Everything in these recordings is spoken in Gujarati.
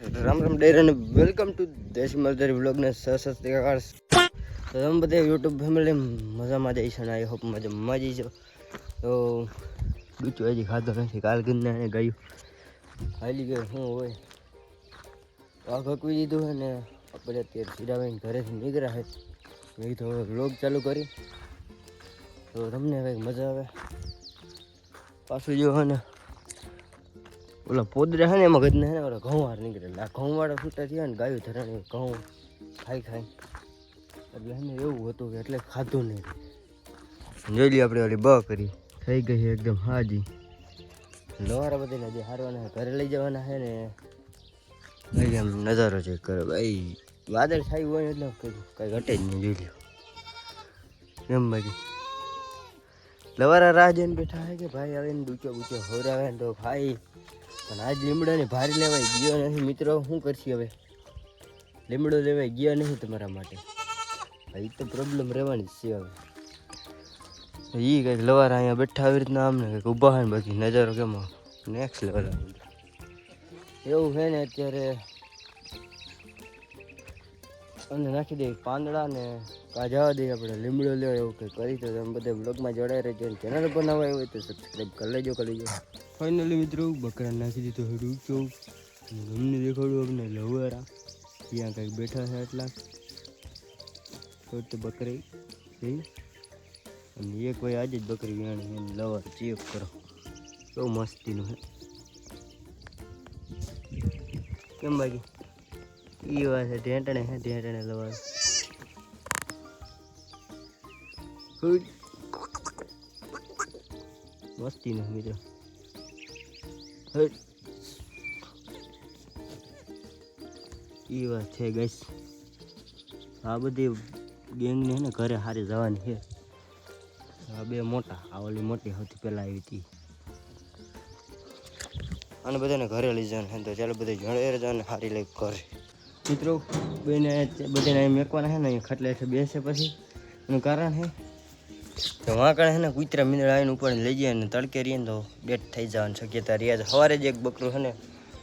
રામ રામ ડેર અને વેલકમ ટુ દેશી મલદારી વ્લોગને સસ્તેકાર. તો તમે બધા યુટ્યુબ ફેમિલી મજામાં જઈશું ને આઈ હોપ મજામાં જઈશું. તો બીજું હજી ખાધો નથી, કાલ ગીરના એને ગયું ખાલી ગયો શું હોય વાઘ હકવી દીધું હોય ને આપણે અત્યારે સીધાભાઈ ઘરેથી નીકળ્યા છે. મેં તો વ્લોગ ચાલુ કરી તો તમને કંઈક મજા આવે. પાછું જો હે ને ઓલા પોદરા છે ને એમાં ગજને છે ને ઓલા ઘઉં વાર નીકળેલા, આ ઘઉં વાળા છૂટા થયા ને ગાયું ધરાણી ઘઉં ખાઈ એટલે એને એવું હતું કે એટલે ખાધું નહીં. જોઈ લઈએ આપણે ઓલી બ કરી થઈ ગઈ છે એકદમ હાજી. લવારા બધાને જે હારવાના ઘરે લઈ જવાના છે ને ભાઈ આમ નજારો ચેક કરો ભાઈ. વાદળ છાયું હોય એટલે કંઈ ઘટે જ નહીં. જોઈ લો એમ બાકી લવારા રાહ જોઈને બેઠા છે કે ભાઈ આવે ને ડૂચો બૂચો હોરાવે ને તો ભાઈ. પણ આજ લીમડાની ભારી લેવાય ગયો નથી મિત્રો. શું કરશી હવે? લીમડો લેવાય ગયો નહીં તમારા માટે ભાઈ, તો પ્રોબ્લેમ રહેવાની જ છે. હવે એ કંઈક લવારા અહીંયા બેઠા આવી રીતના આમને કંઈક ઊભા હોય ને બાકી નજારો કેમ નેક્સ્ટ લેવલ એવું છે ને. અત્યારે અને નાખી દઈએ પાંદડા ને કા જવા દઈએ આપણે લીમડો લેવા એવું કંઈ કરી. તો તમે બધા બ્લોગમાં જોડાઈ રહેજો. ચેનલ પર નવા હોય તો સબસ્ક્રાઈબ કરી લેજો ફાઇનલી મિત્રો બકરા નાખી દીધો ઊંચો. તમને દેખાડું આપણે લવારા ત્યાં કંઈક બેઠા છે એટલા તો બકરી અને એક ભાઈ આજે જ બકરી વ્યાણી લવાર ચેક કરો બહુ મસ્તીનું છે કેમ બાકી એ વાત છે. ઢેંટણે છે ઢેંટણે લવાર મસ્તીનું મિત્રો. એ વાત છે ગઈશ. આ બધી ગેંગને ને ઘરે હારી જવાની છે. આ બે મોટા, આ ઓલી મોટી સૌથી પહેલાં આવી હતી અને બધાને ઘરે લઈ જવાના. તો ચાલો બધા જણે જવાને હારી લઈ ઘરે મિત્રો. બેને બધાને અહીં મેકવાના છે ને અહીં ખાટલે છે બેસે. પછી એનું કારણ છે તો વાં કારણે છે ને કૂતરા મીંદડા આવીને ઉપર લઈ જાય ને તડકે રહીએ ને તો ડેથ થઈ જવાની શક્યતા રહ્યા છે. સવારે જ એક બકરું છે ને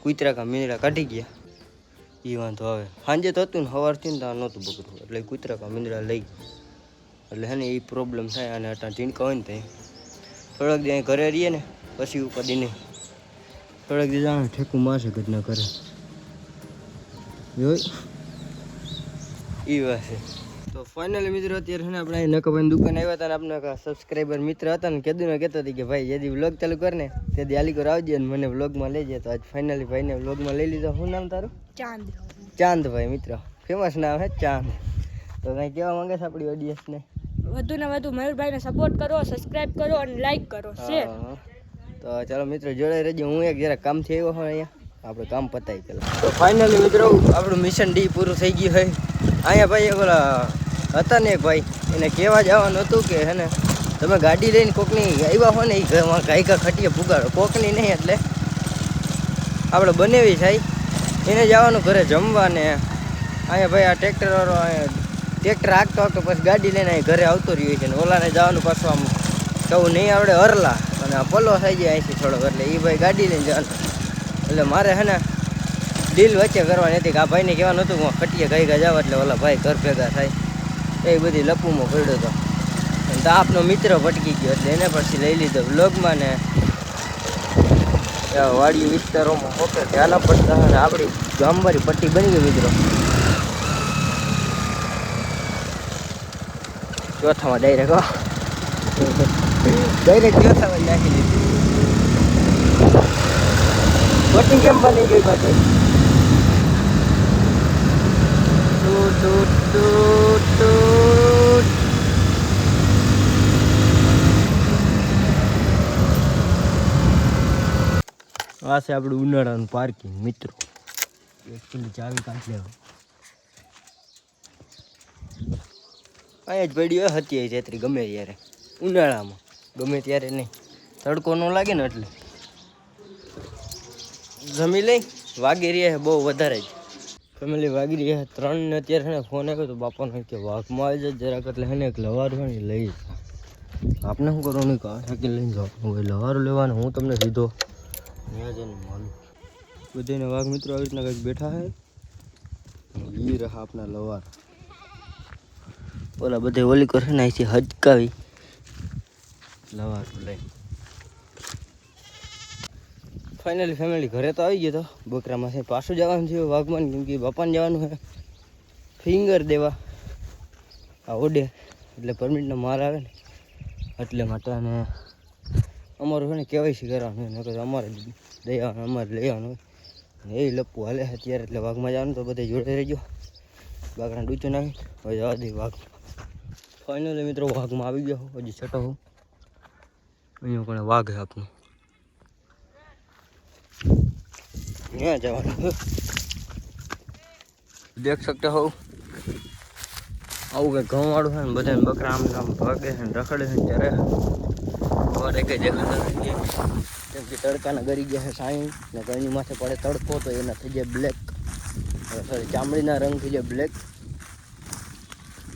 કૂતરા કા મીંદડા કાઢી ગયા એ વાંધો આવે. સાંજે તો હતું ને સવારથી ને તો નહોતું બકરું એટલે કૂતરા કા મીંદડા લઈ એટલે છે ને એ પ્રોબ્લેમ થાય. અને અટાણ ટીણકા હોય ને તો થોડાક દી અહીં ઘરે રહીએ ને પછી ઉપાડીને થોડાક દી જાણે ઠેકું મારશે ઘરના ઘરે જોઈ એ વાત છે. તો ફાઇનલી મિત્રો અત્યારે છે ને આપણે અહીં નકાભાઈની દુકાન આવ્યા હતા ને આપણે સબસ્ક્રાઈબર મિત્ર હતા ને કીધું ને કહેતો હતી કે ભાઈ જેથી વ્લોગ ચાલુ કર ને તેથી આલીકોર આવજે ને મને વ્લોગમાં લઈ જાય. તો આજ ફાઇનલી ભાઈને વ્લોગમાં લઈ લીધો. શું નામ તારું? ચાંદ. ચાંદભાઈ મિત્ર, ફેમસ નામ છે ચાંદ. તો કંઈ કહેવા માંગે છે આપણી ઓડિયન્સને? વધુ ને વધુ મયુરભાઈને સપોર્ટ કરો, સબસ્ક્રાઇબ કરો અને લાઈક કરો, શેર. તો ચાલો મિત્રો જોડાઈ રહેજો. હું એક જરા કામથી આવ્યો હોય અહીંયા, આપણે કામ પતાવી પેલા. તો ફાઇનલી મિત્રો આપણું મિશન ડી પૂરું થઈ ગયું હોય. અહીંયા ભાઈ ઓલા હતા ને એક ભાઈ એને કહેવા જવાનું હતું કે હે ને તમે ગાડી લઈને કોકની આવ્યા હો ને એ ઘરમાં ગાયકા ખટીએ પુગાડો. કોકની નહીં એટલે આપણે બનેવી થાય એને જવાનું ઘરે જમવા. ને અહીંયા ભાઈ આ ટ્રેક્ટરવાળો ટ્રેક્ટર હાંકતો હાંકતો પછી ગાડી લઈને અહીં ઘરે આવતો રહ્યો છે. ને ઓલાને જવાનું પાછું આમ કહું નહીં આવડે હરલા અને આ પલો થઈ જાય અહીંથી થોડોક એટલે એ ભાઈ ગાડી લઈને જવાનું. એટલે મારે હે ને ડીલ વચ્ચે કરવાની હતી કે આ ભાઈને કહેવાનું હતું હું ખટીએ ગાયકા જાવ એટલે ઓલા ભાઈ ઘર ભેગા થાય. એ બધી લપુમાં પડ્યો હતો અને તો આપનો મિત્ર ભટકી ગયો એટલે એને પછી લઈ લીધો વ્લોગમાં. ને વાડી વિસ્તારોમાં ઓકે ધ્યાન પડતા અને આપણી ગામવાળી પટ્ટી બની ગઈ મિત્રો. ચોથામાં ડાયરેક્ટ ચોથામાં નાખી દીધી. પટ્ટી કેમ બની ગઈ પાછી? આ છે આપણું ઉનાળાનું પાર્કિંગ મિત્રો. એકચુઅલી ચાવી કાઢી લેવા અહીંયા જ પડ્યું હોય હતી છેતરી ગમે ત્યારે ઉનાળામાં ગમે ત્યારે નહીં તડકો ન લાગે ને એટલે જમી લઈ. વાગી રહ્યા બહુ વધારે જ ફેમિલી વાગી રહ્યા 3 ને અત્યારે છે ને ફોન આવ્યો તો બાપાનો કે વાઘમાં આવી જાય જરાક એટલે છે ને એક લવારું હોય ને લઈ આપણે શું કરવાનું કાં થાકી લઈને જવાનું હોય લવારું લેવાનું. હું તમને સીધો ત્યાં જઈને માનું બધાને વાઘ મિત્રો આવી રીતના કંઈક બેઠા છે. એ રહા આપણા લવાર. ઓલા બધે ઓલી કરે ને અહીંથી હચકાવી લવાર લઈ. ફાઇનલી ફેમિલી ઘરે તો આવી ગયો તો બકરામાં પાછું જવાનું થયું વાઘમાં, કેમ કે બાપાને જવાનું છે ફિંગર દેવા આ ઓડે, એટલે પરમિટનો માર આવે ને એટલે માટે. અને અમારું છે ને કેવાયસી કરવાનું હોય, નકર અમારે દઈ આવવાનું, અમારે લઈ આવવાનું હોય એ લપવું હાલે અત્યારે. એટલે વાઘમાં જવાનું તો બધા જોડે રહેજો. બાકડા ડૂચો નાખી હવે જવા દઈ વાઘ. ફાઇનલી મિત્રો વાઘમાં આવી ગયો. હજી છટો હું અહીંયા કોને વાઘ છે આપણું, ત્યાં જવાનું દેખ શકતા હોવ. આવું કંઈ ઘઉં વાળું છે ને બધાને બકરા આમ આમ ભાગે છે ને રખડે છે ને ત્યારે સવારે કંઈ દેખાતા નથી, કેમ કે તડકાના ગરી ગયા છે સાઈ ને ઘરની માથે પડે તડકો તો એના થઈ જાય બ્લેક, સોરી ચામડીના રંગ થઈ જાય બ્લેક.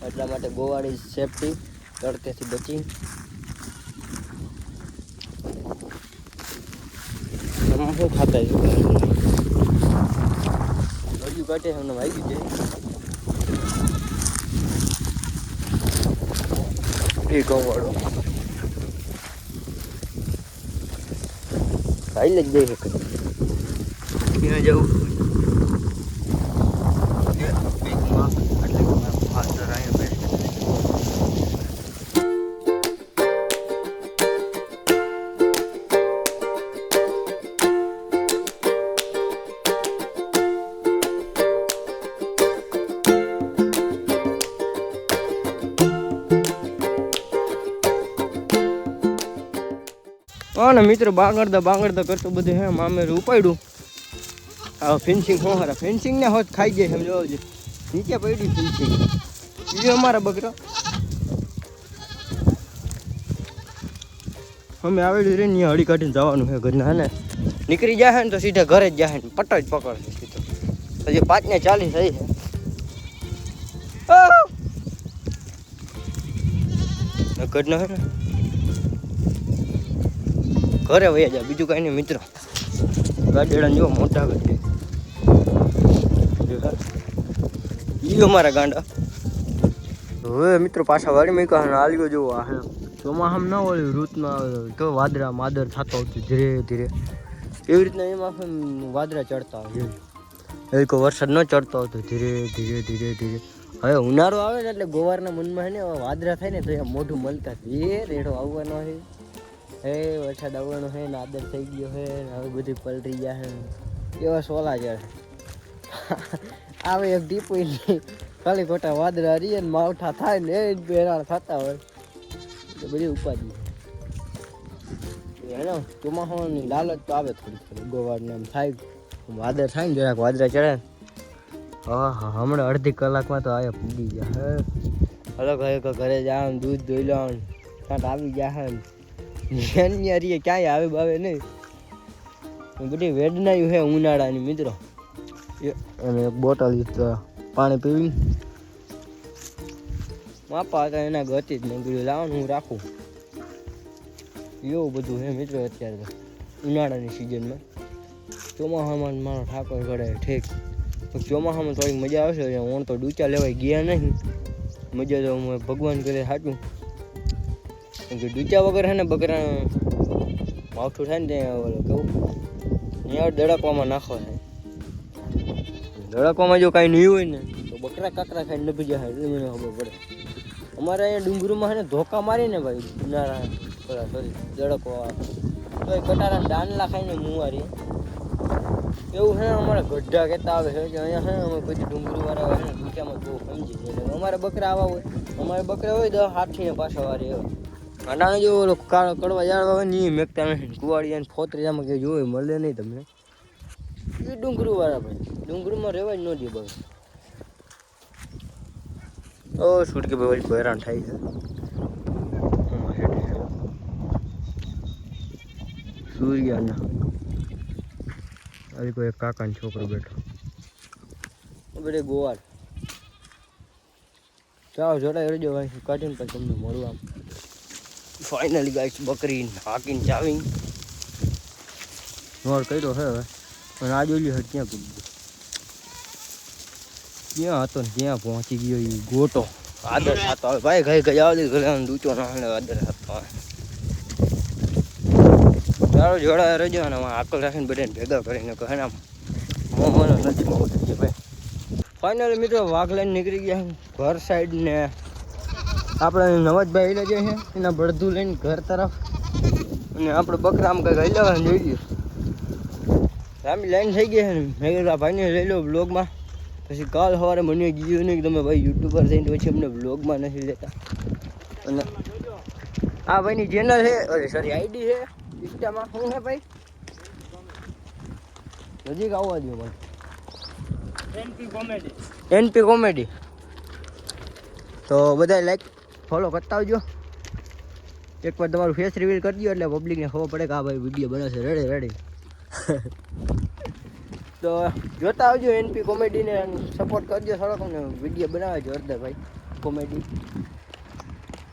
એટલા માટે ગોવાળી સેફટી તડકેથી બચી. શું ખાતા હજુ કાઢે એમને વાગી જાય એ ઘઉં વાળો ખાઈ જ જઈ શકે. ક્યાં જવું હા ને મિત્ર બાંગડતા કરતો બધું હે મામે ઉપાડ્યું. આ ફેન્સિંગ હું હારા ફેન્સિંગ ને હોત ખાઈ જાય સમજો નીચે પડ્યું ફેન્સિંગ. બીજો અમારા બકરા અમે આવેલું રે ને હળી કાઢીને જવાનું છે ઘરના. હે ને નીકળી જાય ને તો સીધા ઘરે જ જાય ને પટ્ટો જ પકડશે સીધો. હજી 5:40 થઈ છે. ઘરના હે ને ઘરે વયા જાય બીજું કાંઈ નહીં મિત્રો. ગાડીડાને જો મોટા ગાડી ઈ અમારા ગાંડા. હવે મિત્રો પાછા વાડી મૂક્યા આલ્યો જોવો આ ચોમાસામાં ના હોય ઋતુમાં તો વાદળા માદર થતો હતું ધીરે ધીરે, એવી રીતના એમાં વાદળા ચડતા હોય એ કોઈ વરસાદ ન ચડતો હતો ધીરે ધીરે ધીરે ધીરે. હવે ઉનાળો આવે ને એટલે ગોવારના મનમાં છે ને વાદળા થાય ને તો એ મોઢું મલકા એ રેડો આવવાનો છે, હે વરસાદ આવવાનો છે ને આદર થઈ ગયો છે ને હવે બધી પલટી ગયા છે એવા સોલા જાય. આવે એક ટીપુઈ ખાલી ખોટા વાદળા રીએ ને માવઠા થાય ને એ જ બેરાળ થતા હોય તો બધી ઉપાધિ એને ચોમાસાની લાલચ તો આવે થોડી થોડી ગોવાળને એમ થાય વાદળ થાય ને જરાક વાદળા ચડે. હા હા હમણાં અડધી કલાકમાં તો આયા પૂગી ગયા હે. હલો ઘરે જાવ દૂધ ધોઈ લો કાંટ આવી ગયા હે રીએ ક્યાંય આવે બાવે નહીં. બધી વેડનાયું છે ઉનાળાની મિત્રો. અને એક બોટલ પાણી પીવી માપા હતા એના ગતિ જ મેં કીધું લાવવાનું હું રાખું. એવું બધું હે મિત્રો અત્યારે તો ઉનાળાની સિઝનમાં. ચોમાસામાં મારો ઠાકોર ઘડે ઠીક ચોમાસામાં થોડીક મજા આવશે. ઓણ તો ડૂચા લેવાય ગયા નહીં, મજા તો ભગવાન કરે સાચું. કેમ કે ડૂચા વગર છે ને બકરા માવઠું થાય ને ત્યાં કેવું ત્યાં દડકવામાં નાખો થાય. દડકવામાં જો કાંઈ નહીં હોય ને તો બકરા કાકરા ખાઈને નભી જાય એટલે મને ખબર પડે. અમારે અહીંયા ડુંગરમાં છે ને ધોકા મારીને ભાઈ ઉનાળા સોરી દડકવા તો એ કટારા ડાનલા ખાઈને મુવારી એવું છે. અમારા ગઢા કહેતા આવે છે કે અહીંયા છે ને અમે પછી ડુંગળીવાળા હોય ને ડૂચામાં બહુ સમજી જાય એટલે અમારે બકરા આવા હોય. અમારે બકરા હોય 10 8 પાછા વારી એવા આડાને જો ઓલો કડવા જાળવા હોય ને એ મેકતા નથી. કુવાડી અને ફોતરીયામાં કંઈ જોયું મળે નહીં તમને. એ ડુંગળીવાળા ભાઈ ડુંગળીમાં રહેવા જ ન દે બસ. ઓ છૂટકે ભાઈ હેરાન થાય છે. સૂર્યાના આવી કોઈ કાકાનો છોકરો બેઠો બધે ગોવાળ. ચાલો જોડાઈ રહેજો ભાઈ કાઢીને પછી તમને મળું. આમ ફાઇનલી ગાઈસ બકરી હાકીને ચાવી નોર કર્યો છે હવે અને આ જોઈ હટ ક્યાં પૂરી ગયો ક્યાં હતો ને ક્યાં પહોંચી ગયો એ ગોટો આદર થતો આવે ભાઈ ગઈ ગઈ આવતી ઘરે દૂચો ના આદર થતો આવે તારો જોડા રજો અને આકલ રાખીને બધાને ભેગા કરીને કહે ને મને નથી પહોંચી ભાઈ ફાઇનલી મિત્રો વાઘ લઈને નીકળી ગયા ઘર સાઈડ ને આપણે નવાજભાઈ લઈ જાય છે એના બળદું લઈને ઘર તરફ અને આપણે બકરામ કંઈક હલાવવાનું જોઈ ગયું લાંબી લાઈન થઈ ગઈ છે ને મેં કીધું આ ભાઈને લઈ લો બ્લોગમાં પછી કાલ સવારે મને કીધું નહીં કે તમે ભાઈ યુટ્યુબર થઈને પછી અમને બ્લોગમાં નથી લેતા અને આ ભાઈની ચેનલ છે અરે સોરી આઈડી છે ઇન્સ્ટામાં શું છે ભાઈ નજીક આવવા દો મને એનપી કોમેડી તો બધા લાઈક ફોલો કરતા આવજો એકવાર તમારું ફેસ રિવીલ કરી દો એટલે પબ્લિકને ખબર પડે કે આ ભાઈ વિડીયો બનાવશે રેડી રેડી તો જોતા આવજો એનપી કોમેડીને સપોર્ટ કરજો થોડોક અમને વિડીયો બનાવે જોરદાર ભાઈ કોમેડી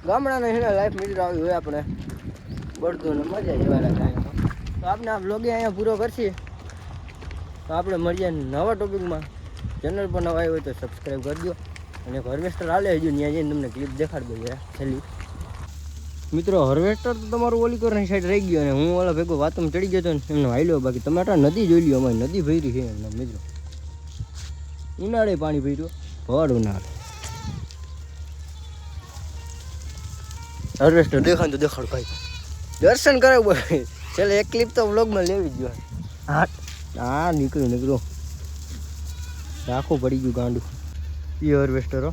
ગામડાના એના લાઈફ મિત્રો આવી હોય આપણે બળતું ને મજા જેવા રાખે તો આપણે આ બ્લોગે અહીંયા પૂરો કરશી તો આપણે મળીએ નવા ટોપિકમાં ચેનલ પર નવા આવ્યો હોય તો સબસ્ક્રાઈબ કરજો અને હાર્વેસ્ટર હાલે હજુ ત્યાં જઈને તમને ક્લિપ દેખાડી દઈએ છેલ્લી મિત્રો હાર્વેસ્ટર તો તમારું ઓલી કોરની સાઈડ રહી ગયો અને હું ઓલા ભેગો વાતમાં ચડી ગયો હતો ને એમને હાલ્યો બાકી ટમાટા નદી જોઈ લ્યો અમારી નદી ભરી છે એમના મિત્રો ઉનાળે પાણી ભર્યું ભર ઉનાળે હાર્વેસ્ટર દેખાય તો દેખાડ ભાઈ દર્શન કરાવું ભાઈ ચાલો એક ક્લિપ તો વ્લોગમાં લેવી જ જોઈએ હા નીકળ્યું રાખો પડી ગયું ગાંડું એ હાર્વેસ્ટર હો